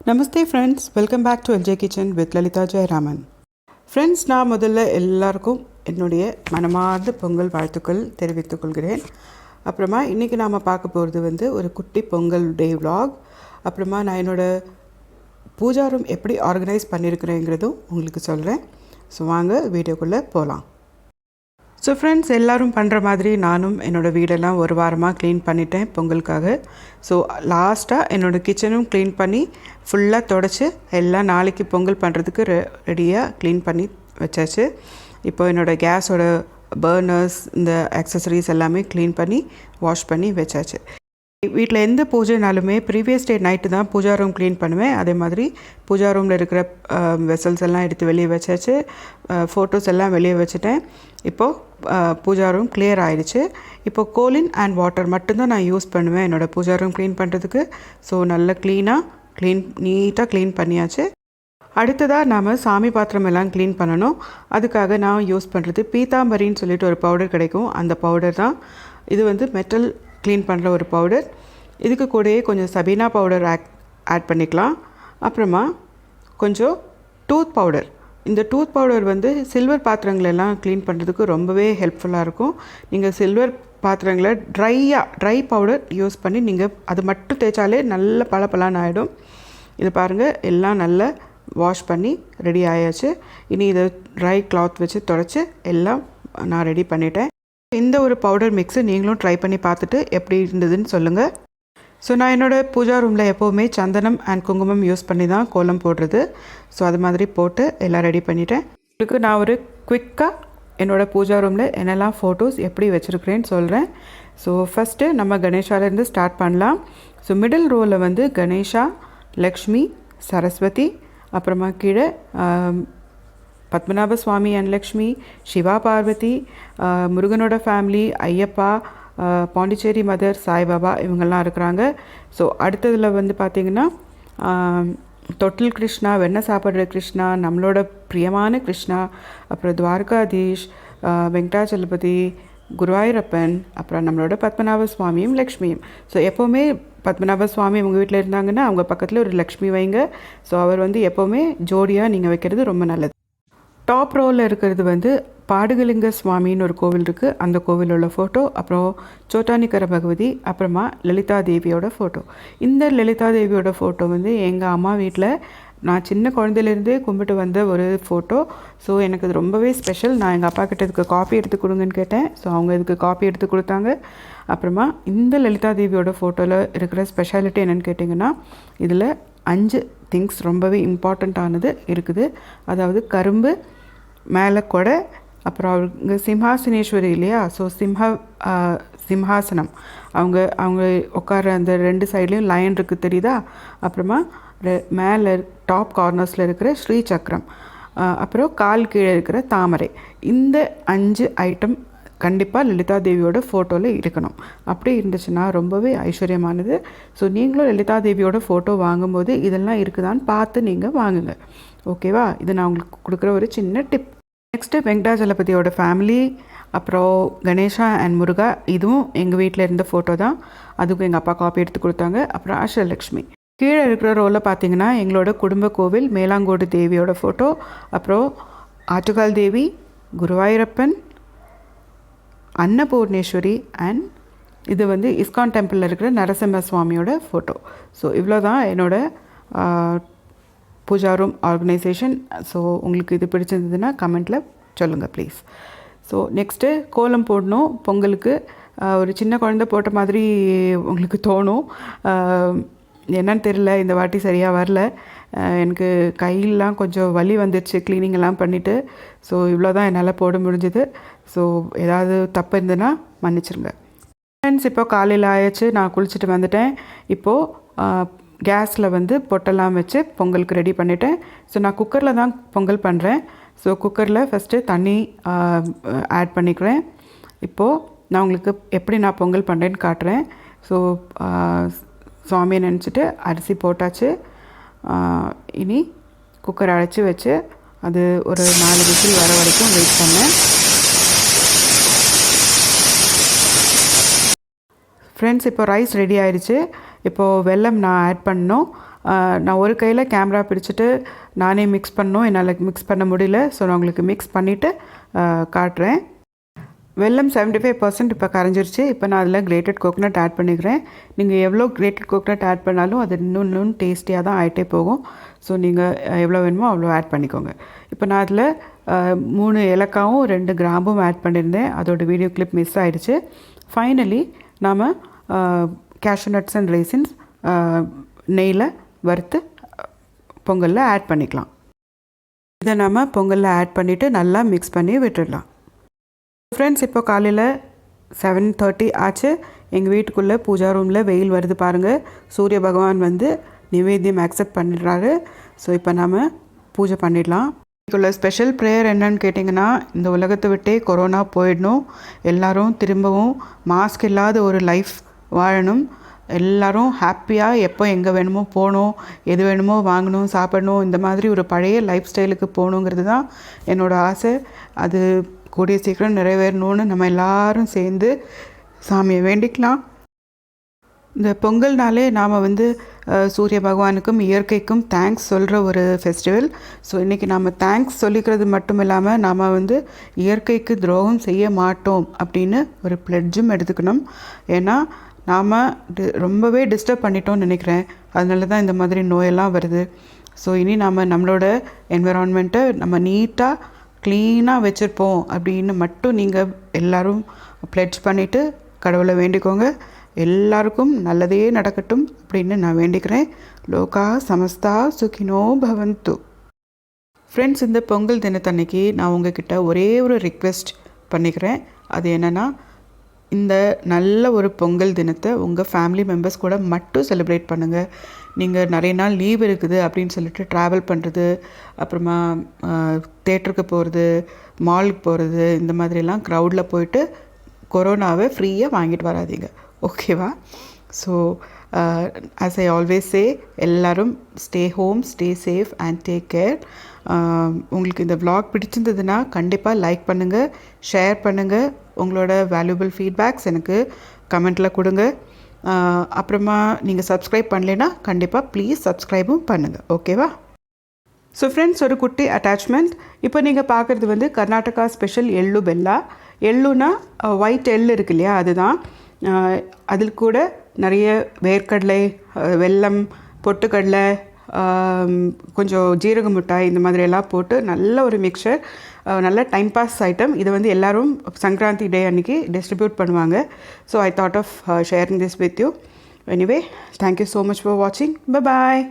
Namaste friends, welcome back to LJ Kitchen with Lalita Jayaraman. Friends, நான் முதல்ல எல்லாருக்கும் என்னுடைய மனமார்ந்த பொங்கல் வாழ்த்துக்கள் தெரிவித்துக் கொள்கிறேன். அப்புறமா இன்றைக்கி நாம் பார்க்க போகிறது ஒரு குட்டி பொங்கல் டே vlog. அப்புறமா நான் என்னோட பூஜா ரூம் எப்படி ஆர்கனைஸ் பண்ணியிருக்கிறேங்கிறதும் உங்களுக்கு சொல்கிறேன். ஸோ வாங்க வீடியோக்குள்ளே போகலாம். ஸோ ஃப்ரெண்ட்ஸ், எல்லோரும் பண்ணுற மாதிரி நானும் என்னோடய வீடெல்லாம் ஒரு வாரமாக க்ளீன் பண்ணிட்டேன் பொங்கலுக்காக. ஸோ லாஸ்ட்டாக என்னோடய கிச்சனும் க்ளீன் பண்ணி ஃபுல்லாக தொடச்சி எல்லாம் நாளைக்கு பொங்கல் பண்ணுறதுக்கு ரெடியாக க்ளீன் பண்ணி வச்சாச்சு. இப்போ என்னோடய கேஸோட பர்னர்ஸ், இந்த அக்சசரிஸ் எல்லாமே க்ளீன் பண்ணி வாஷ் பண்ணி வச்சாச்சு. வீட்டில் எந்த பூஜைனாலுமே ப்ரீவியஸ் டே நைட்டு தான் பூஜா ரூம் க்ளீன் பண்ணுவேன். அதே மாதிரி பூஜா ரூமில் இருக்கிற வெசல்ஸ் எல்லாம் எடுத்து வெளியே வச்சாச்சு. ஃபோட்டோஸ் எல்லாம் வெளியே வச்சுட்டேன். இப்போது பூஜா ரூம் கிளியர் ஆகிடுச்சு. இப்போது கோலின் அண்ட் வாட்டர் மட்டும்தான் நான் யூஸ் பண்ணுவேன் என்னோடய பூஜா ரூம் க்ளீன் பண்ணுறதுக்கு. ஸோ நல்ல நீட்டாக க்ளீன் பண்ணியாச்சு. அடுத்ததாக நாம் சாமி பாத்திரம் எல்லாம் க்ளீன் பண்ணணும். அதுக்காக நான் யூஸ் பண்ணுறது பீதாம்பரின்னு சொல்லிட்டு ஒரு பவுடர் கிடைக்கும். அந்த பவுடர் தான் இது. மெட்டல் க்ளீன் பண்ணுற ஒரு பவுடர். இதுக்கு கூடயே கொஞ்சம் சபீனா பவுடர் ஆட் பண்ணிக்கலாம். அப்புறமா கொஞ்சம் டூத் பவுடர். இந்த டூத் பவுடர் சில்வர் பாத்திரங்களெல்லாம் க்ளீன் பண்ணுறதுக்கு ரொம்பவே ஹெல்ப்ஃபுல்லாக இருக்கும். நீங்கள் சில்வர் பாத்திரங்களை ட்ரை பவுடர் யூஸ் பண்ணி நீங்கள் அது மட்டும் தேய்ச்சாலே நல்ல பளபளன்னு ஆகிடும். இது பாருங்கள், எல்லாம் நல்லா வாஷ் பண்ணி ரெடி ஆயாச்சு. இனி இதை ட்ரை கிளாத் வச்சு தொடச்சி எல்லாம் நான் ரெடி பண்ணிட்டேன். இந்த ஒரு பவுடர் மிக்ஸு நீங்களும் ட்ரை பண்ணி பார்த்துட்டு எப்படி இருந்ததுன்னு சொல்லுங்கள். ஸோ நான் என்னோடய பூஜா ரூமில் எப்போவுமே சந்தனம் அண்ட் குங்குமம் யூஸ் பண்ணி தான் கோலம் போடுறது. ஸோ அது மாதிரி போட்டு எல்லாம் ரெடி பண்ணிவிட்டேன். உங்களுக்கு நான் ஒரு குவிக்காக என்னோடய பூஜா ரூமில் என்னெல்லாம் ஃபோட்டோஸ் எப்படி வச்சுருக்கிறேன்னு சொல்கிறேன். ஸோ ஃபஸ்ட்டு நம்ம கணேஷாலேருந்து ஸ்டார்ட் பண்ணலாம். ஸோ மிடில் ரோவில் கணேஷா, லக்ஷ்மி, சரஸ்வதி, அப்புறமா கீழே பத்மநாப சுவாமி அண்ட் லக்ஷ்மி, சிவா பார்வதி, முருகனோட ஃபேமிலி, ஐயப்பா, பாண்டிச்சேரி மதர், சாய்பாபா இவங்கெல்லாம் இருக்கிறாங்க. ஸோ அடுத்ததில் பார்த்திங்கன்னா தொட்டில் கிருஷ்ணா, வெண்ணெய் சாப்பிட்ற கிருஷ்ணா, நம்மளோட பிரியமான கிருஷ்ணா, அப்புறம் துவாரகாதீஷ், வெங்கடாச்சலபதி, குருவாயூரப்பன், அப்புறம் நம்மளோட பத்மநாப சுவாமியும் லக்ஷ்மியும். ஸோ எப்போவுமே பத்மநாப சுவாமி உங்கள் வீட்டில் இருந்தாங்கன்னா அவங்க பக்கத்தில் ஒரு லக்ஷ்மி வைங்க. ஸோ அவர் எப்போவுமே ஜோடியாக நீங்கள் வைக்கிறது ரொம்ப நல்லது. டாப் ரோவில் இருக்கிறது பாடுகலிங்க சுவாமின்னு ஒரு கோவில் இருக்குது. அந்த கோவிலோட ஃபோட்டோ, அப்புறம் சோட்டானிக்கர பகவதி, அப்புறமா லலிதா தேவியோட ஃபோட்டோ. இந்த லலிதா தேவியோட ஃபோட்டோ எங்கள் அம்மா வீட்டில் நான் சின்ன குழந்தையிலேருந்தே கும்பிட்டு வந்த ஒரு ஃபோட்டோ. ஸோ எனக்கு இது ரொம்பவே ஸ்பெஷல். நான் எங்கள் அப்பா கிட்ட இதுக்கு காப்பி எடுத்து கொடுங்கன்னு கேட்டேன். ஸோ அவங்க இதுக்கு காப்பி எடுத்து கொடுத்தாங்க. அப்புறமா இந்த லலிதா தேவியோட ஃபோட்டோவில் இருக்கிற ஸ்பெஷாலிட்டி என்னென்னு கேட்டிங்கன்னா, இதில் 5 திங்ஸ் ரொம்பவே இம்பார்ட்டண்ட்டானது இருக்குது. அதாவது கரும்பு, மேலே கொடை, அப்புறம் அவங்க சிம்ஹாசனேஸ்வரி இல்லையா. ஸோ சிம்ஹாசனம், அவங்க உட்கார அந்த 2 சைட்லேயும் லைன் இருக்குது தெரியுதா. அப்புறமா மேலே டாப் கார்னர்ஸில் இருக்கிற ஸ்ரீ சக்கரம், அப்புறம் கால் கீழே இருக்கிற தாமரை. இந்த 5 ஐட்டம் கண்டிப்பாக லலிதா தேவியோட ஃபோட்டோவில் இருக்கணும். அப்படி இருந்துச்சுன்னா ரொம்பவே ஐஸ்வர்யமானது. ஸோ நீங்களும் லலிதா தேவியோட ஃபோட்டோ வாங்கும்போது இதெல்லாம் இருக்குதான்னு பார்த்து நீங்கள் வாங்குங்க. ஓகேவா? இது நான் உங்களுக்கு கொடுக்குற ஒரு சின்ன டிப். நெக்ஸ்ட்டு வெங்கடாச்சலபதியோட ஃபேமிலி, அப்புறம் கணேஷா அண்ட் முருகா, இதுவும் எங்கள் வீட்டில் இருந்த ஃபோட்டோ தான். அதுக்கும் எங்கள் அப்பா காப்பி எடுத்து கொடுத்தாங்க. அப்புறம் அஷ்டலக்ஷ்மி. கீழே இருக்கிற ரோவில் பார்த்தீங்கன்னா எங்களோட குடும்ப கோவில் மேலாங்கோடு தேவியோட ஃபோட்டோ, அப்புறம் ஆட்டுகால் தேவி, குருவாயூரப்பன், அன்னபூர்ணேஸ்வரி அண்ட் இது இஸ்கான் டெம்பிளில் இருக்கிற நரசிம்ம சுவாமியோட ஃபோட்டோ. ஸோ இவ்வளோ தான் என்னோடய பூஜா ரூம் ஆர்கனைசேஷன். ஸோ உங்களுக்கு இது பிடிச்சிருந்ததுன்னா கமெண்ட்டில் சொல்லுங்கள் ப்ளீஸ். ஸோ நெக்ஸ்ட்டு கோலம் போடணும். பொங்கலுக்கு ஒரு சின்ன குழந்தை போட்ட மாதிரி உங்களுக்கு தோணும். என்னன்னு தெரியல, இந்த வாட்டி சரியாக வரல. எனக்கு கையெல்லாம் கொஞ்சம் வலி வந்துடுச்சு க்ளீனிங் எல்லாம் பண்ணிவிட்டு. ஸோ இவ்வளோ தான் என்னால் போட முடிஞ்சுது. ஸோ ஏதாவது தப்பு இருந்ததுன்னா மன்னிச்சிருங்க. ஃப்ரெண்ட்ஸ், இப்போ காலையில் ஆயிடுச்சு. நான் குளிச்சுட்டு வந்துட்டேன். இப்போது கேஸில் பொட்டெல்லாம் வச்சு பொங்கலுக்கு ரெடி பண்ணிட்டேன். ஸோ நான் குக்கரில் தான் பொங்கல் பண்ணுறேன். ஸோ குக்கரில் ஃபஸ்ட்டு தண்ணி ஆட் பண்ணிக்கிறேன். இப்போது நான் உங்களுக்கு எப்படி நான் பொங்கல் பண்ணுறேன்னு காட்டுறேன். ஸோ சுவாமியை நினச்சிட்டு அரிசி போட்டாச்சு. இனி குக்கர் அழைச்சி வச்சு அது ஒரு 4 விசில் வர வரைக்கும் வெயிட் பண்ணேன். ஃப்ரெண்ட்ஸ், இப்போ ரைஸ் ரெடி ஆயிடுச்சு. இப்போது வெல்லம் நான் ஆட் பண்ணணும். நான் ஒரு கையில் கேமரா பிடிச்சிட்டு நானே மிக்ஸ் பண்ணோம், என்னால் மிக்ஸ் பண்ண முடியல. ஸோ நான் உங்களுக்கு மிக்ஸ் பண்ணிவிட்டு காட்டுறேன். வெல்லம் 75% இப்போ கரைஞ்சிருச்சு. இப்போ நான் அதில் கிரேட்டட் கோகனட் ஆட் பண்ணிக்கிறேன். நீங்கள் எவ்வளோ கிரேட்டட் கோகனட் ஆட் பண்ணாலும் அது இன்னும் டேஸ்டியாக தான் ஆகிட்டே போகும். ஸோ நீங்கள் எவ்வளோ வேணுமோ அவ்வளோ ஆட் பண்ணிக்கோங்க. இப்போ நான் அதில் 3 ஏலக்காவும் 2 கிராம்பும் ஆட் பண்ணியிருந்தேன். அதோட வீடியோ கிளிப் மிஸ் ஆகிடுச்சு. ஃபைனலி நாம் கேஷ்யூ நட்ஸ் அண்ட் ரைசின்ஸ் நெய்யில் வறுத்து பொங்கலில் ஆட் பண்ணிக்கலாம். இதை நம்ம பொங்கலில் ஆட் பண்ணிவிட்டு நல்லா மிக்ஸ் பண்ணி விட்டுடலாம். ஃப்ரெண்ட்ஸ், இப்போ காலையில் 7:30 ஆச்சு. எங்கள் வீட்டுக்குள்ளே பூஜா ரூமில் வெயில் வருது பாருங்கள். சூரிய பகவான் வந்து நிவேத்தியம் அக்செப்ட் பண்ணிடுறாரு. ஸோ இப்போ நம்ம பூஜை பண்ணிடலாம். இதுக்குள்ள ஸ்பெஷல் ப்ரேயர் என்னன்னு கேட்டிங்கன்னா, இந்த உலகத்தை விட்டே கொரோனா போயிடணும், எல்லோரும் திரும்பவும் மாஸ்க் இல்லாத ஒரு லைஃப் வாழணும், எல்லோரும் ஹாப்பியாக எப்போ எங்கே வேணுமோ போகணும், எது வேணுமோ வாங்கணும், சாப்பிடணும், இந்த மாதிரி ஒரு பழைய லைஃப் ஸ்டைலுக்கு போகணுங்கிறது தான் என்னோடய ஆசை. அது கூடிய சீக்கிரம் நிறைவேறணும்னு நம்ம எல்லாரும் சேர்ந்து சாமியை வேண்டிக்கலாம். இந்த பொங்கல்னாலே நாம் வந்து சூரிய பகவானுக்கும் இயற்கைக்கும் தேங்க்ஸ் சொல்கிற ஒரு ஃபெஸ்டிவல். ஸோ இன்றைக்கி நாம் தேங்க்ஸ் சொல்லிக்கிறது மட்டும் இல்லாமல் நாம் வந்து இயற்கைக்கு துரோகம் செய்ய மாட்டோம் அப்படின்னு ஒரு பிளட்ஜும் எடுத்துக்கணும். ஏன்னா நாம் ரொம்பவே டிஸ்டர்ப் பண்ணிட்டோம்னு நினைக்கிறேன். அதனால தான் இந்த மாதிரி நோயெல்லாம் வருது. ஸோ இனி நாம் நம்மளோட என்விரான்மெண்ட்டை நம்ம நீட்டாக க்ளீனாக வச்சுருப்போம் அப்படின்னு மட்டும் நீங்கள் எல்லோரும் பிளட்ஜ் பண்ணிவிட்டு கடவுளை வேண்டிக்கோங்க. எல்லாருக்கும் நல்லதே நடக்கட்டும் அப்படின்னு நான் வேண்டிக்கிறேன். லோகா சமஸ்தா சுகினோ பவந்து. ஃப்ரெண்ட்ஸ், இந்த பொங்கல் தினத்தன்னைக்கு நான் உங்ககிட்ட ஒரே ஒரு ரிக்வெஸ்ட் பண்ணிக்கிறேன். அது என்னென்னா, இந்த நல்ல ஒரு பொங்கல் தினத்தை உங்கள் ஃபேமிலி மெம்பர்ஸ் கூட மட்டும் செலிப்ரேட் பண்ணுங்கள். நீங்கள் நிறைய நாள் லீவ் இருக்குது அப்படின்னு சொல்லிட்டு ட்ராவல் பண்ணுறது, அப்புறமா தேட்டருக்கு போகிறது, மாலுக்கு போகிறது, இந்த மாதிரிலாம் க்ரௌடில் போயிட்டு கொரோனாவை ஃப்ரீயாக வாங்கிட்டு வராதீங்க, ஓகேவா? So as I always say, எல்லோரும் stay home, stay safe and take care. உங்களுக்கு இந்த vlog பிடிச்சிருந்ததுன்னா கண்டிப்பாக லைக் பண்ணுங்கள், ஷேர் பண்ணுங்கள். உங்களோட வேல்யூபிள் ஃபீட்பேக்ஸ் எனக்கு கமெண்ட்டில் கொடுங்க. அப்புறமா நீங்கள் சப்ஸ்கிரைப் பண்ணலைன்னா கண்டிப்பாக ப்ளீஸ் சப்ஸ்கிரைபும் பண்ணுங்கள், ஓகேவா? ஸோ ஃப்ரெண்ட்ஸ், ஒரு குட்டி அட்டாச்மெண்ட். இப்போ நீங்கள் பார்க்குறது வந்து கர்நாடகா ஸ்பெஷல் எள்ளு பெல்லா. எள்ளுனா ஒயிட் எள்ளு இருக்கு இல்லையா, அதுதான். அதில் கூட நிறைய வேர்க்கடலை, வெல்லம், பொட்டுக்கடலை, கொஞ்சம் ஜீரக மிட்டாய், இந்த மாதிரியெல்லாம் போட்டு நல்ல ஒரு மிக்சர், நல்ல டைம் பாஸ் ஐட்டம். இதை வந்து எல்லோரும் சங்கராந்தி டே அன்றைக்கி டிஸ்ட்ரிபியூட் பண்ணுவாங்க. So I thought of sharing this with you. Anyway, thank you so much for வாட்சிங். பை பாய்.